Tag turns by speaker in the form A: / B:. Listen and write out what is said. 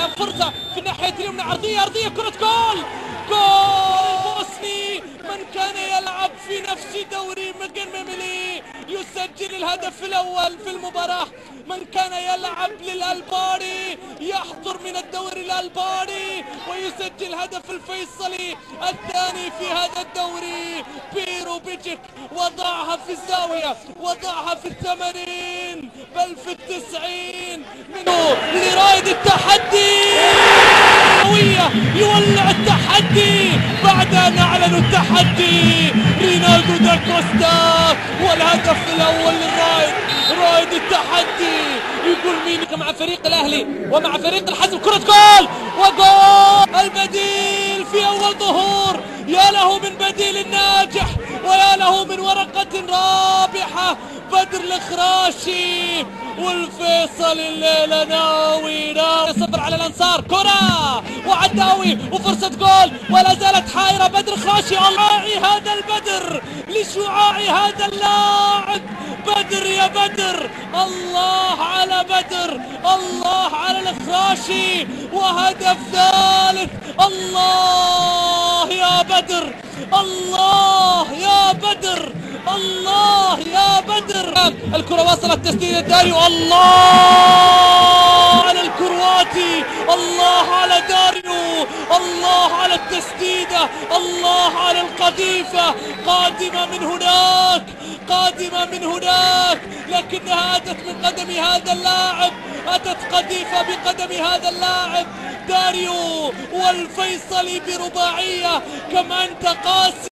A: الان فرصة في الناحية اليمنى، عرضية كرة جول، جول البوسني. من كان يلعب في نفس دوري مجن ميميلي يسجل الهدف الأول في المباراة. من كان يلعب للألباني يحضر من الدوري الألباني ويسجل هدف الفيصلي الثاني في هذا الدوري. بيرو بيجيك وضعها في الزاوية، وضعها في 80 بل في 90 منه لرائد التحدي. يولع التحدي بعد أن أعلنوا التحدي. رينالدو دا كوستا والهدف الأول للرائد، رائد التحدي. يقول مين مع فريق الأهلي ومع فريق الحزم، كرة جول وجول البديل في أول ظهور. يا له من بديل ناجح ويا له من ورقة رابحة. بدر الخراشي والفيصل الليلة ناوي صفر على الأنصار. كرة وعداوي وفرصة جول ولا زالت حائرة. بدر الخراشي، الله هذا البدر لشعاع هذا اللاعب. بدر يا بدر، الله على بدر، الله على الخراشي. وهدف ثالث، الله يا بدر، الله يا بدر، الله يا بدر. الكرة وصلت تسديدة داريو، الله على الكرواتي، الله على داريو، الله على التسديدة، الله على القذيفة. قادمة من هناك، قادمة من هناك، لكنها أتت من قدم هذا اللاعب، أتت قذيفة بقدم هذا اللاعب داريو. والفيصلي برباعية كما أنت قاسي.